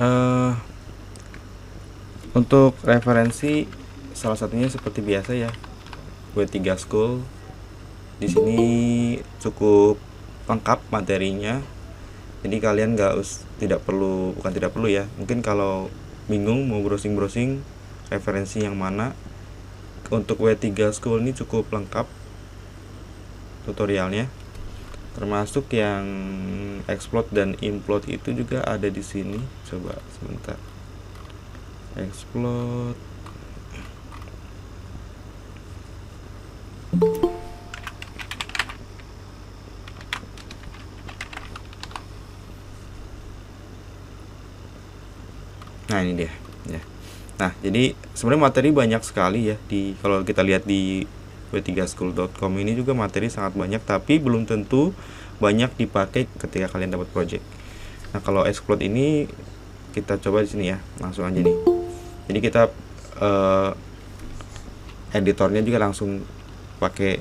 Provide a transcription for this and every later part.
Eh, untuk referensi salah satunya seperti biasa ya, W3 School. Di sini cukup lengkap materinya. Jadi kalian tidak perlu, bukan tidak perlu ya. Mungkin kalau bingung mau browsing-browsing referensi yang mana, untuk W3 School ini cukup lengkap tutorialnya. Termasuk yang explode dan implode itu juga ada di sini. Coba sebentar. Explode. Nah, ini dia ya. Nah, jadi sebenarnya materi banyak sekali ya, kalau kita lihat di w3school.com ini juga materi sangat banyak, tapi belum tentu banyak dipakai ketika kalian dapat project. Nah, kalau explode ini kita coba di sini ya, langsung aja nih. Jadi kita editornya juga langsung pakai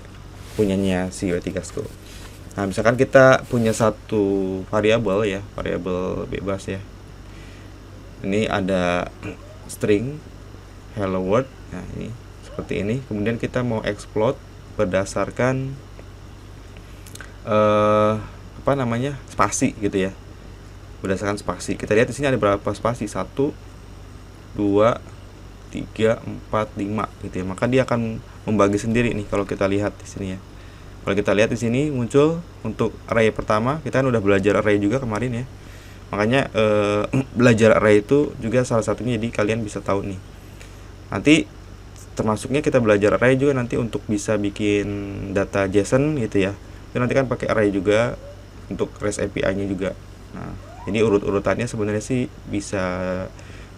punyanya si W3 School. Nah, misalkan kita punya satu variabel ya, variabel bebas ya. Ini ada string hello world. Nah, ini seperti ini. Kemudian kita mau explode berdasarkan spasi gitu ya. Berdasarkan spasi. Kita lihat di sini ada berapa spasi? 1 2 3 4 5 gitu ya. Maka dia akan membagi sendiri nih kalau kita lihat di sini ya. Kalau kita lihat di sini muncul untuk array pertama, kita kan udah belajar array juga kemarin ya. Makanya belajar array itu juga salah satunya, jadi kalian bisa tahu nih. Nanti termasuknya kita belajar array juga nanti untuk bisa bikin data JSON gitu ya. Itu nanti kan pakai array juga untuk REST API-nya juga. Nah, jadi urut-urutannya sebenarnya sih bisa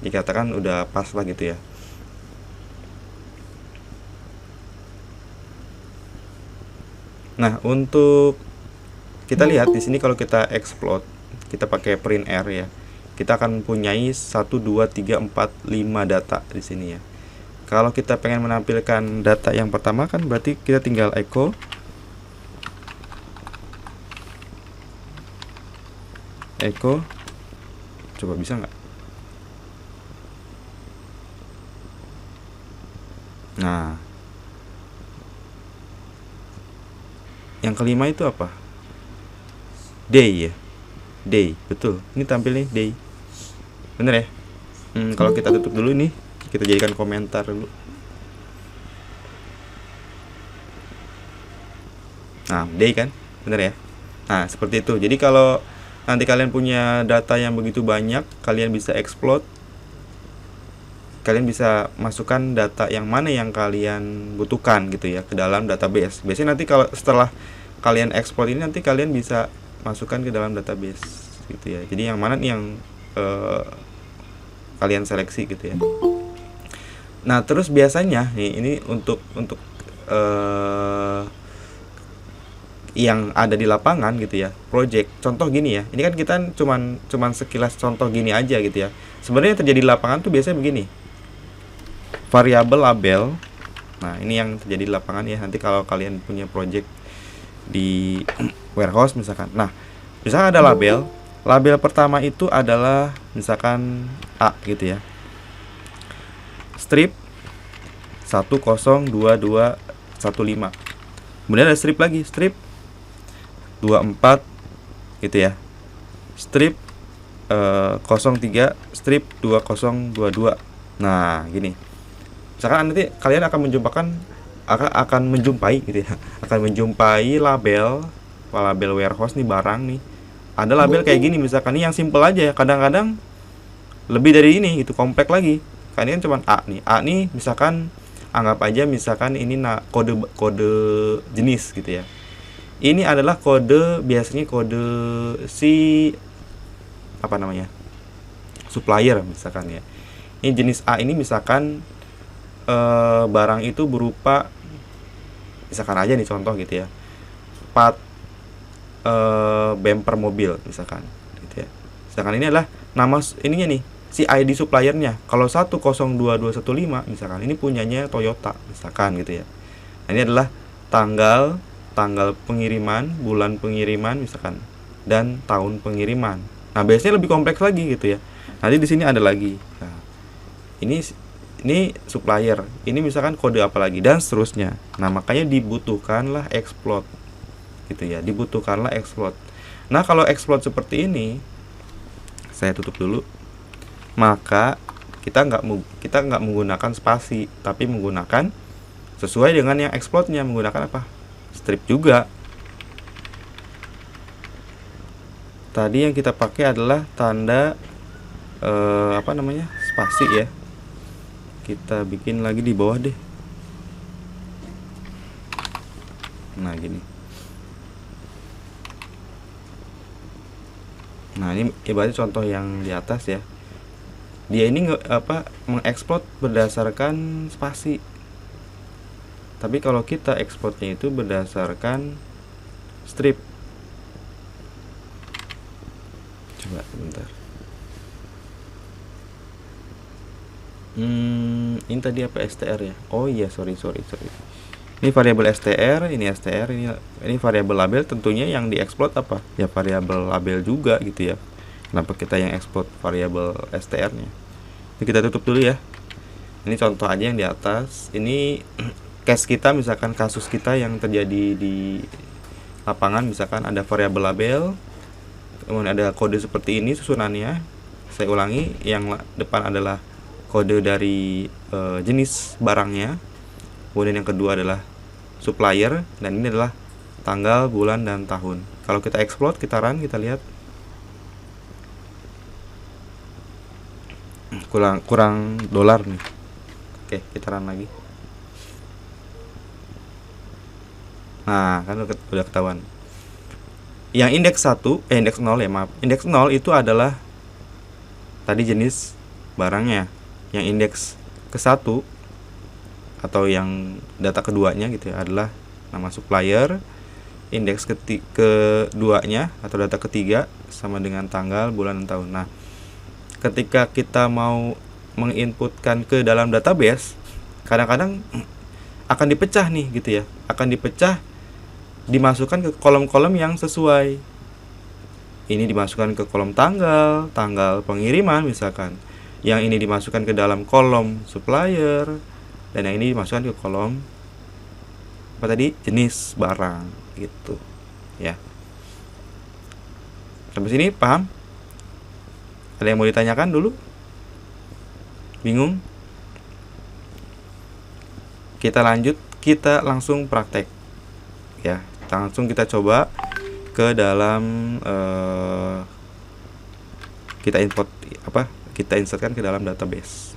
dikatakan udah pas lah gitu ya. Nah, untuk kita lihat di sini kalau kita explode, kita pakai print r ya. Kita akan punyai 1 2 3 4 5 data di sini ya. Kalau kita pengen menampilkan data yang pertama kan berarti kita tinggal echo coba bisa nggak? Nah, yang kelima itu apa? Day ya. Day, betul. Ini tampil nih day. Bener ya? Kalau kita tutup dulu nih, kita jadikan komentar dulu. Nah, day kan? Bener ya? Nah, seperti itu. Jadi kalau nanti kalian punya data yang begitu banyak, kalian bisa explode. Kalian bisa masukkan data yang mana yang kalian butuhkan gitu ya ke dalam database. Biasanya nanti kalau setelah kalian export ini, nanti kalian bisa masukkan ke dalam database gitu ya. Jadi yang mana nih yang kalian seleksi gitu ya. Nah, terus biasanya nih ini untuk yang ada di lapangan gitu ya, project. Contoh gini ya. Ini kan kita cuman sekilas contoh gini aja gitu ya. Sebenarnya yang terjadi di lapangan tuh biasanya begini. Variabel label. Nah, ini yang terjadi di lapangan ya. Nanti kalau kalian punya project di warehouse misalkan. Nah, misalkan ada label. Label pertama itu adalah misalkan A gitu ya. Strip 102215. Kemudian ada strip lagi, strip 24 gitu ya. Strip 03, strip 2022. Nah, gini. Misalkan nanti kalian akan menjumpai gitu ya. Akan menjumpai label warehouse nih, barang nih. Ada label kayak gini misalkan, ini yang simple aja ya. Kadang-kadang lebih dari ini, itu kompleks lagi. Kan ini kan cuma A nih. A nih misalkan anggap aja misalkan ini kode jenis gitu ya. Ini adalah biasanya kode si supplier misalkan ya. Ini jenis A ini misalkan barang itu berupa, misalkan aja nih contoh gitu ya, part bumper mobil misalkan gitu ya. Sedangkan ini adalah nama ininya nih, si ID suppliernya. Kalau 102215 misalkan ini punyanya Toyota misalkan gitu ya. Nah, ini adalah tanggal pengiriman, bulan pengiriman misalkan, dan tahun pengiriman. Nah, biasanya lebih kompleks lagi gitu ya. Nanti di sini ada lagi. Nah, ini supplier, ini misalkan kode apa lagi, dan seterusnya. Nah, makanya dibutuhkanlah exploit gitu ya, dibutuhkanlah exploit. Nah, kalau exploit seperti ini, saya tutup dulu. Maka kita nggak menggunakan spasi, tapi menggunakan sesuai dengan yang exploitnya, menggunakan apa? Strip juga. Tadi yang kita pakai adalah tanda spasi ya. Kita bikin lagi di bawah deh. Nah, gini. Nah, ini ibaratnya contoh yang di atas ya. Dia ini mengeksploit berdasarkan spasi. Tapi kalau kita ekspornya itu berdasarkan strip. Coba sebentar. Ini tadi apa, str ya? Oh iya, sorry. Ini variabel str, ini str, ini variabel label. Tentunya yang dieksploit apa? Ya variabel label juga gitu ya. Kenapa kita yang ekspor variabel str-nya? Ini kita tutup dulu ya. Ini contoh aja yang di atas. Ini case kita, misalkan kasus kita yang terjadi di lapangan, misalkan ada variabel label, kemudian ada kode seperti ini susunannya. Saya ulangi, yang depan adalah kode dari jenis barangnya, kemudian yang kedua adalah supplier, dan ini adalah tanggal, bulan, dan tahun. Kalau kita exploit, kita run, kita lihat kurang dolar nih. Oke, kita run lagi. Nah, kan udah ketahuan. Yang indeks 1, indeks 0 ya, maaf. Indeks 0 itu adalah tadi jenis barangnya. Yang indeks ke-1 atau yang data keduanya gitu ya, adalah nama supplier. Indeks keduanya atau data ketiga sama dengan tanggal, bulan, dan tahun. Nah, ketika kita mau menginputkan ke dalam database, kadang-kadang akan dipecah nih gitu ya, akan dipecah, dimasukkan ke kolom-kolom yang sesuai. Ini dimasukkan ke kolom tanggal pengiriman misalkan, yang ini dimasukkan ke dalam kolom supplier, dan yang ini dimasukkan ke kolom apa tadi, jenis barang gitu ya. Sampai sini paham? Ada yang mau ditanyakan dulu? Bingung? Kita lanjut, kita langsung praktek ya. Langsung kita coba ke dalam kita insertkan ke dalam database.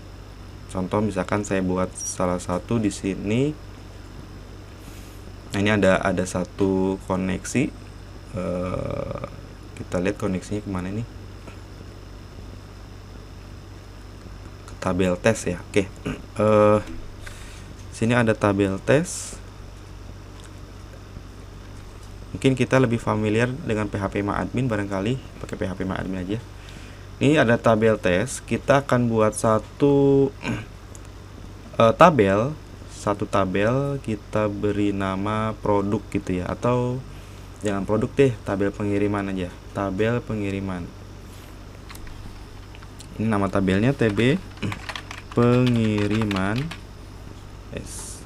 Contoh misalkan saya buat salah satu di sini. Nah, ini ada satu koneksi. Kita lihat koneksinya kemana nih? Tabel tes ya. Oke. Sini ada tabel tes. Mungkin kita lebih familiar dengan php-admin, barangkali pakai php-admin aja. Ini ada tabel tes. Kita akan buat satu tabel, kita beri nama produk gitu ya, atau jangan produk deh, tabel pengiriman aja. Tabel pengiriman. Ini nama tabelnya TB pengiriman S.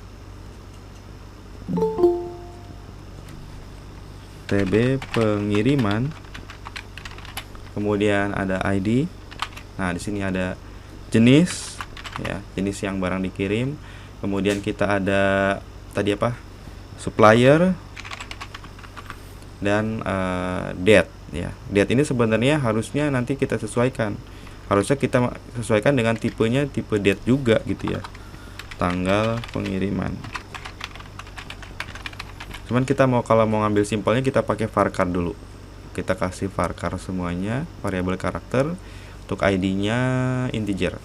TB pengiriman. Kemudian ada ID. Nah, di sini ada jenis ya, jenis yang barang dikirim. Kemudian kita ada tadi apa? Supplier dan date ya. Date ini sebenarnya harusnya nanti kita sesuaikan. Harusnya kita sesuaikan dengan tipenya, tipe date juga gitu ya. Tanggal pengiriman. Cuman kita kalau mau ngambil simpelnya, kita pakai varchar dulu. Kita kasih varchar semuanya, variabel karakter. Untuk ID-nya integer.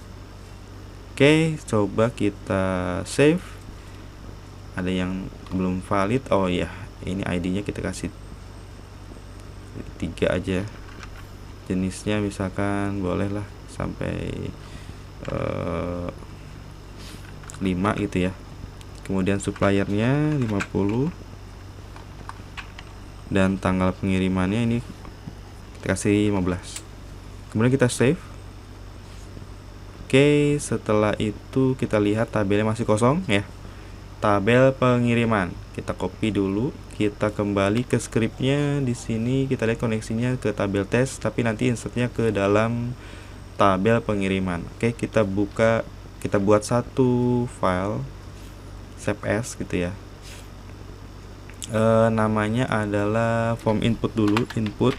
Oke, coba kita save. Ada yang belum valid. Oh iya, ini ID-nya kita kasih 3 aja. Jenisnya misalkan bolehlah sampai 5 gitu ya. Kemudian suppliernya 50, dan tanggal pengirimannya ini kita kasih 15. Kemudian kita save. Oke, setelah itu kita lihat tabelnya masih kosong ya. Tabel pengiriman kita copy dulu, kita kembali ke scriptnya. Di sini kita lihat koneksinya ke tabel tes, tapi nanti insertnya ke dalam tabel pengiriman. Oke, kita buka, kita buat satu file save as gitu ya. Namanya adalah form input dulu, input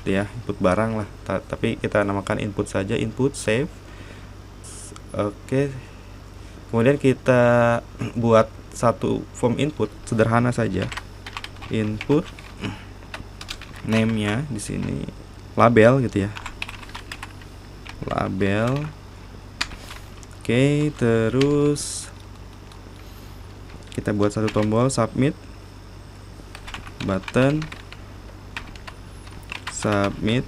ya, input barang lah, tapi kita namakan input saja, input save. Oke, kemudian kita buat satu form input sederhana saja, input name-nya di sini label gitu ya, label. Oke, terus kita buat satu tombol submit, button submit,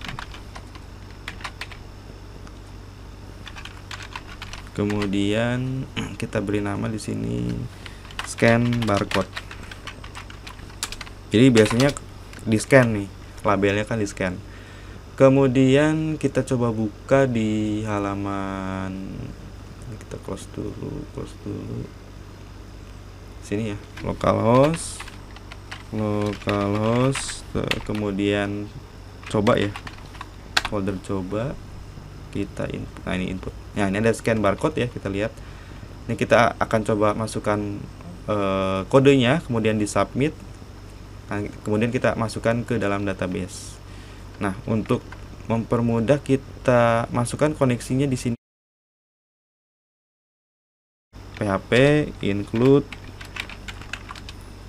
kemudian kita beri nama di sini scan barcode. Jadi biasanya di scan nih, labelnya kan di scan. Kemudian kita coba buka di halaman, kita close dulu sini ya, localhost, kemudian coba ya, folder coba, kita input. Nah, ini input. Nah, ini ada scan barcode ya, kita lihat. Ini kita akan coba masukkan kodenya, kemudian di submit. Nah, kemudian kita masukkan ke dalam database. Nah, untuk mempermudah kita masukkan koneksinya di sini, php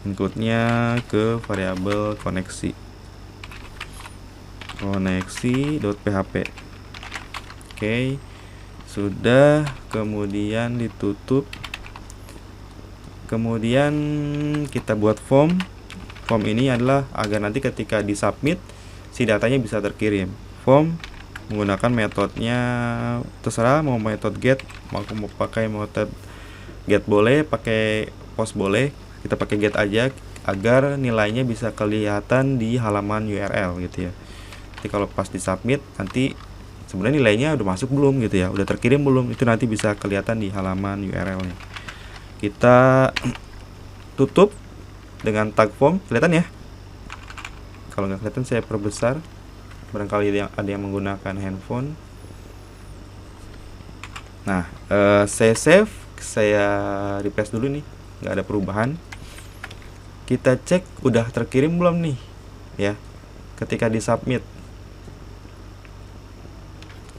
include-nya ke variabel koneksi.php. Oke, sudah, kemudian ditutup. Kemudian kita buat form ini adalah agar nanti ketika disubmit si datanya bisa terkirim. Form menggunakan metodenya terserah, mau metode get, mau pakai metode get boleh, pakai post boleh. Kita pakai get aja agar nilainya bisa kelihatan di halaman URL gitu ya. Jadi kalau pas disubmit nanti sebenarnya nilainya udah masuk belum gitu ya, udah terkirim belum, itu nanti bisa kelihatan di halaman URL-nya. Kita tutup dengan tag form, kelihatan ya. Kalau nggak kelihatan saya perbesar, barangkali ada yang menggunakan handphone. Nah, saya save, saya refresh dulu nih, nggak ada perubahan. Kita cek udah terkirim belum nih ya, ketika disubmit.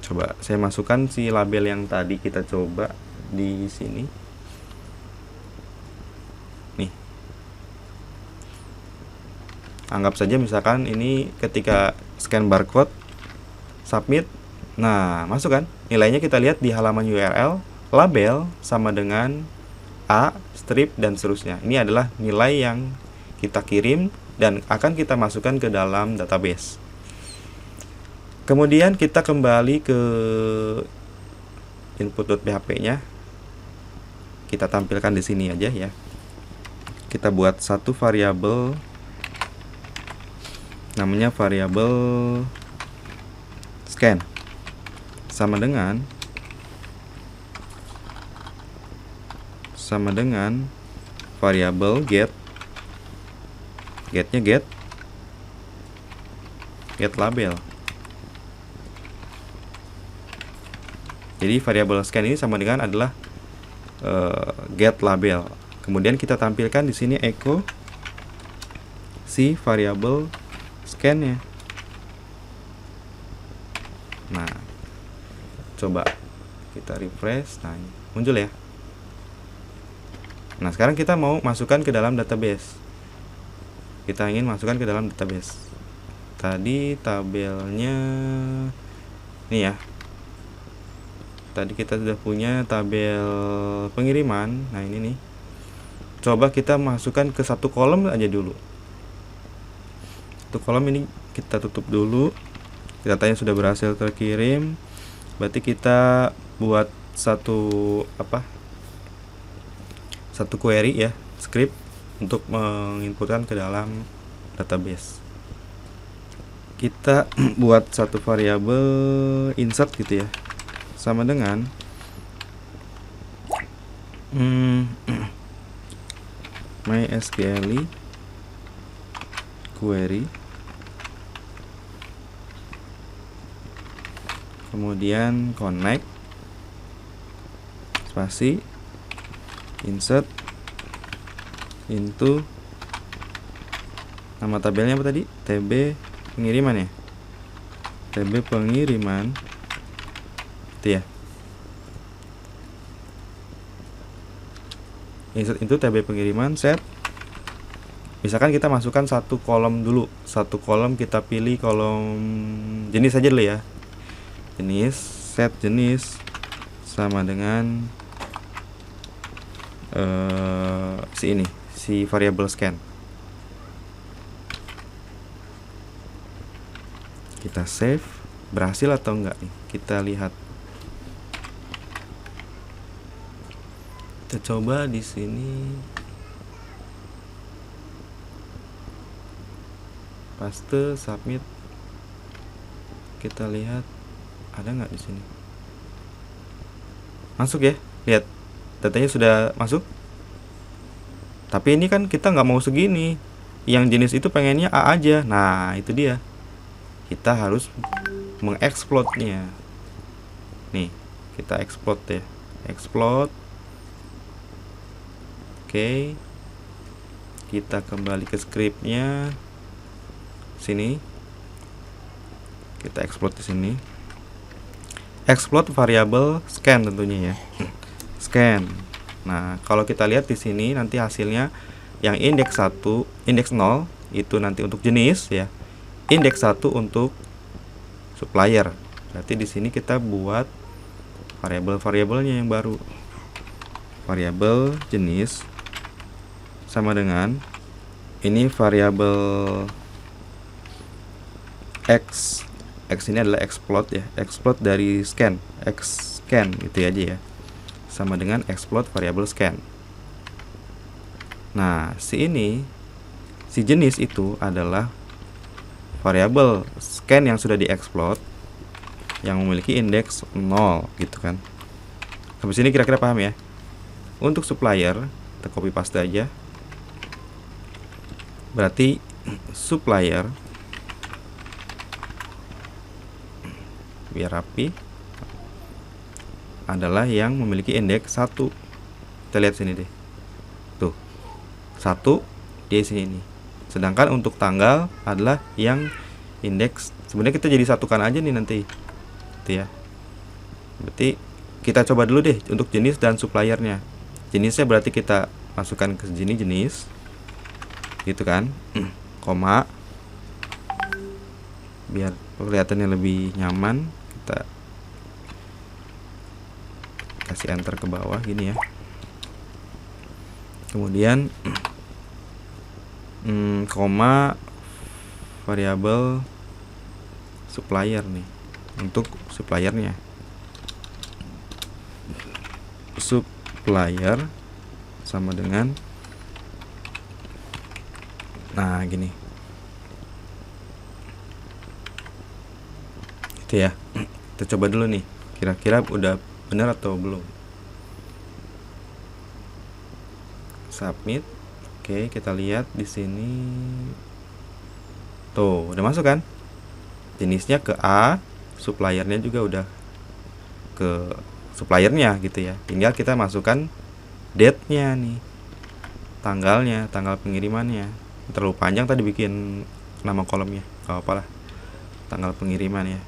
Coba saya masukkan si label yang tadi kita coba di sini nih. Anggap saja misalkan ini ketika scan barcode submit, nah masuk kan, nilainya kita lihat di halaman URL, label sama dengan A, strip, dan seterusnya. Ini adalah nilai yang kita kirim dan akan kita masukkan ke dalam database. Kemudian kita kembali ke input.php-nya. Kita tampilkan di sini aja ya. Kita buat satu variabel, namanya variabel scan, sama dengan variabel getnya get label. Jadi variabel scan ini sama dengan adalah get label. Kemudian kita tampilkan di sini echo si variabel scan-nya. Nah, coba kita refresh, nah muncul ya. Nah, sekarang kita mau masukkan ke dalam database. Kita ingin masukkan ke dalam database. Tadi tabelnya ini ya. Tadi kita sudah punya tabel pengiriman. Nah, ini nih. Coba kita masukkan ke satu kolom aja dulu. Satu kolom ini kita tutup dulu. Datanya sudah berhasil terkirim. Berarti kita buat satu query ya, script untuk menginputkan ke dalam database. kita buat satu variabel insert gitu ya, sama dengan MySQL query, kemudian connect spasi insert into nama tabelnya apa tadi? TB pengiriman ya, TB pengiriman itu ya, insert into TB pengiriman, set. Misalkan kita masukkan satu kolom dulu, satu kolom kita pilih kolom jenis aja dulu ya, jenis, set jenis sama dengan si variable scan. Kita save, berhasil atau enggak nih, kita lihat. Kita coba di sini paste, submit, kita lihat ada nggak di sini. Masuk ya, lihat datanya sudah masuk. Tapi ini kan kita nggak mau segini, yang jenis itu pengennya A aja. Nah itu dia, kita harus mengeksplodnya. Nih kita explode ya, explode. Oke, kita kembali ke scriptnya, sini kita explode di sini, explode variabel scan tentunya ya, scan. Nah kalau kita lihat di sini nanti hasilnya yang indeks 1, indeks 0 itu nanti untuk jenis ya, indeks 1 untuk supplier. Berarti di sini kita buat variabel-variabelnya yang baru, variabel jenis sama dengan ini variabel x ini adalah explode ya, explode dari scan, x scan gitu aja ya, sama dengan explode variabel scan. Nah si jenis itu adalah variabel scan yang sudah diexplode yang memiliki indeks 0 gitu kan. Habis ini kira-kira paham ya. Untuk supplier kita copy paste aja. Berarti supplier, biar rapi, adalah yang memiliki indeks 1. Kita lihat sini deh, tuh 1 di sini nih. Sedangkan untuk tanggal adalah yang indeks, sebenarnya kita jadi satukan aja nih nanti gitu ya. Berarti kita coba dulu deh untuk jenis dan suppliernya. Jenisnya berarti kita masukkan ke sini jenis gitu kan, koma, biar kelihatannya lebih nyaman kita kasih enter ke bawah gini ya. Kemudian koma variabel supplier nih, untuk suppliernya, supplier sama dengan, nah gini itu ya. Kita coba dulu nih kira-kira udah benar atau belum. Submit. Oke, kita lihat di sini. Tuh, udah masuk kan? Jenisnya ke A, suppliernya juga udah ke suppliernya gitu ya. Tinggal kita masukkan date-nya nih, tanggalnya, tanggal pengirimannya. Terlalu panjang tadi bikin nama kolomnya, gak apa-apa lah, tanggal pengiriman ya.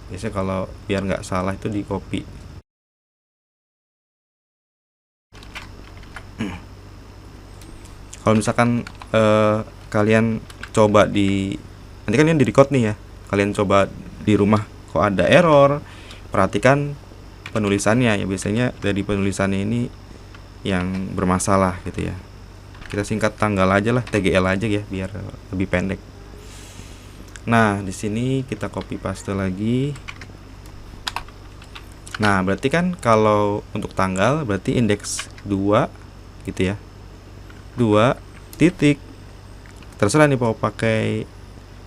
Biasanya kalau biar nggak salah itu di copy. Kalau misalkan kalian coba nanti kan di record nih ya, kalian coba di rumah kok ada error, perhatikan penulisannya ya. Biasanya dari penulisannya ini yang bermasalah gitu ya. Kita singkat tanggal aja lah, TGL aja ya, biar lebih pendek. Nah di sini kita copy paste lagi. Nah berarti kan kalau untuk tanggal berarti indeks 2 gitu ya, 2 titik, terserah nih mau pakai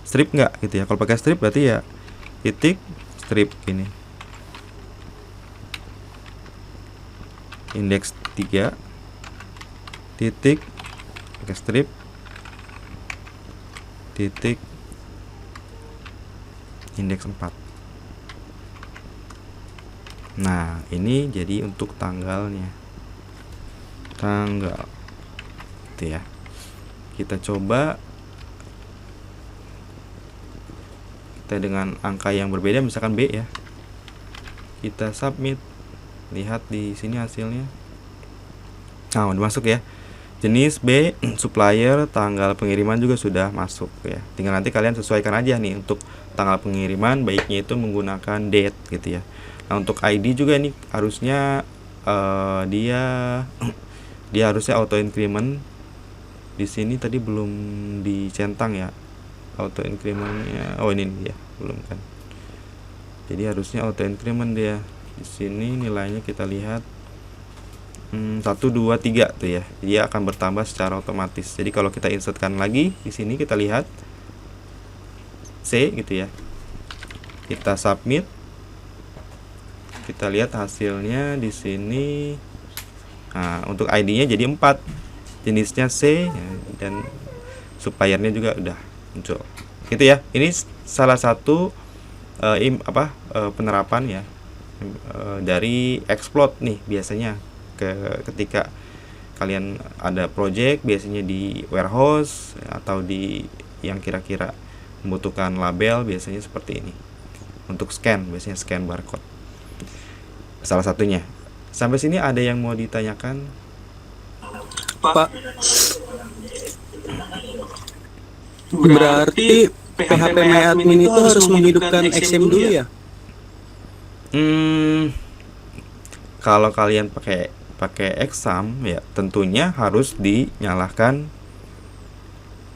strip nggak gitu ya. Kalau pakai strip berarti ya titik strip ini, indeks 3 titik pakai strip titik indeks 4. Nah, ini jadi untuk tanggalnya. Tanggal gitu ya. Kita coba kita dengan angka yang berbeda, misalkan B ya. Kita submit. Lihat di sini hasilnya. Nah, udah masuk ya. Jenis B, supplier, tanggal pengiriman juga sudah masuk ya. Tinggal nanti kalian sesuaikan aja nih untuk tanggal pengiriman, baiknya itu menggunakan date gitu ya. Nah, untuk ID juga nih harusnya dia dia harusnya auto increment. Di sini tadi belum dicentang ya auto incrementnya. Oh, ini dia belum kan. Jadi harusnya auto increment dia. Di sini nilainya kita lihat 1, 2, 3 tuh ya. Dia akan bertambah secara otomatis. Jadi kalau kita insertkan lagi di sini kita lihat C gitu ya. Kita submit. Kita lihat hasilnya di sini. Nah, untuk ID-nya jadi 4. Jenisnya C ya, dan suppliernya juga udah muncul. Gitu ya. Ini salah satu penerapan ya dari Explode nih biasanya ketika kalian ada project biasanya di warehouse atau di yang kira-kira membutuhkan label, biasanya seperti ini. Untuk scan, biasanya scan barcode. Salah satunya. Sampai sini ada yang mau ditanyakan? Pak, berarti PHP MyAdmin itu harus menghidupkan XM dulu ya? Kalau kalian pakai exam ya tentunya harus dinyalakan,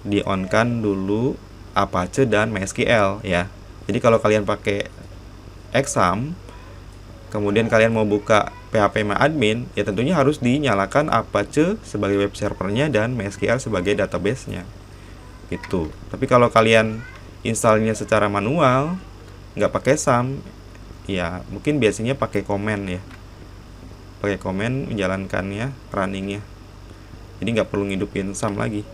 di-on-kan dulu Apache dan MySQL ya. Jadi kalau kalian pakai exam kemudian kalian mau buka PHP MyAdmin ya tentunya harus dinyalakan Apache sebagai web servernya dan MySQL sebagai database-nya gitu. Tapi kalau kalian installnya secara manual nggak pakai SAM ya mungkin biasanya pakai komen ya, pakai komen menjalankannya, runningnya. Jadi nggak perlu ngidupin SAM lagi.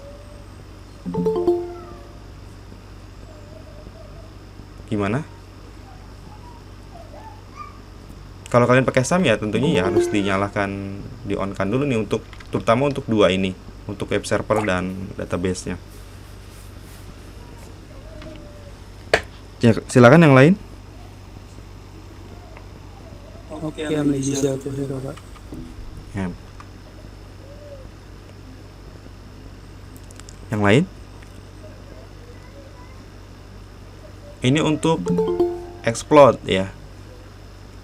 Gimana? Kalau kalian pakai SAM ya tentunya ya harus dinyalakan, di-on-kan dulu nih untuk terutama untuk dua ini, untuk web server dan database-nya. Ya, silakan yang lain. Oke, bisa Pak. Ya. Yang lain? Ini untuk explode ya.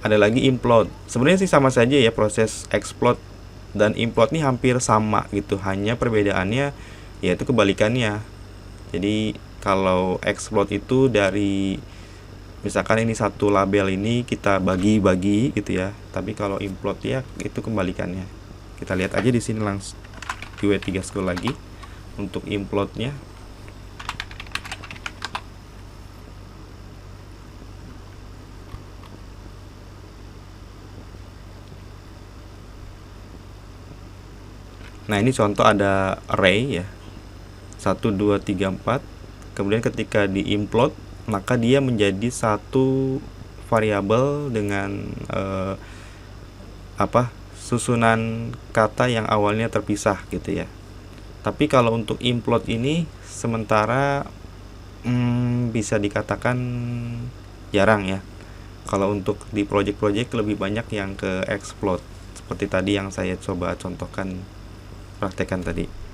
Ada lagi implode. Sebenarnya sih sama saja ya, proses explode dan implode ini hampir sama gitu. Hanya perbedaannya yaitu kebalikannya. Jadi kalau explode itu dari misalkan ini satu label ini kita bagi-bagi gitu ya. Tapi kalau implode ya itu kebalikannya. Kita lihat aja di sini langsung di W3 School lagi untuk implode-nya. Nah, ini contoh ada array ya. 1 2 3 4. Kemudian ketika diimplode maka dia menjadi satu variabel dengan susunan kata yang awalnya terpisah gitu ya. Tapi kalau untuk implode ini sementara bisa dikatakan jarang ya. Kalau untuk di project-project lebih banyak yang ke explode seperti tadi yang saya coba contohkan, praktekan tadi.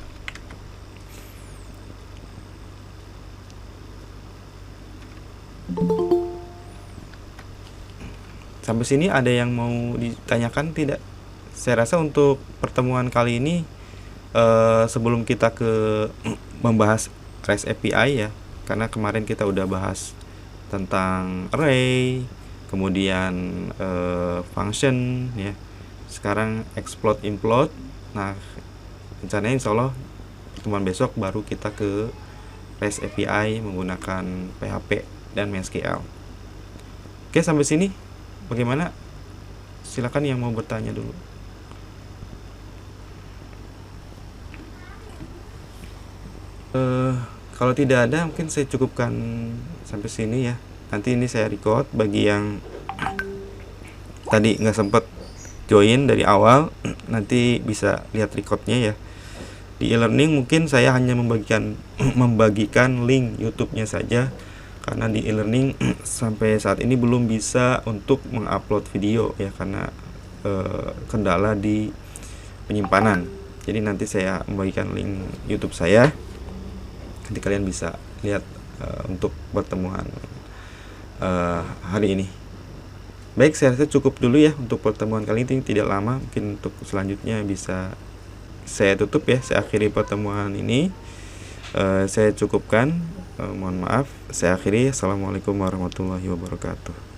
Sampai sini ada yang mau ditanyakan tidak? Saya rasa untuk pertemuan kali ini sebelum kita ke membahas REST API ya, karena kemarin kita udah bahas tentang array, kemudian function ya. Sekarang explode implode. Nah, rencananya insya Allah pertemuan besok baru kita ke REST API menggunakan PHP dan MySQL. Oke, sampai sini bagaimana? Silakan yang mau bertanya dulu. Kalau tidak ada, mungkin saya cukupkan sampai sini ya. Nanti ini saya record bagi yang tadi nggak sempet join dari awal, nanti bisa lihat recordnya ya. Di e-learning mungkin saya hanya membagikan link YouTube-nya saja, karena di e-learning sampai saat ini belum bisa untuk mengupload video ya, karena kendala di penyimpanan. Jadi nanti saya membagikan link YouTube saya, nanti kalian bisa lihat untuk pertemuan hari ini. Baik, saya rasa cukup dulu ya untuk pertemuan kali ini, tidak lama. Mungkin untuk selanjutnya bisa saya tutup ya, saya akhiri pertemuan ini. Saya cukupkan, mohon maaf, saya akhiri. Assalamualaikum warahmatullahi wabarakatuh.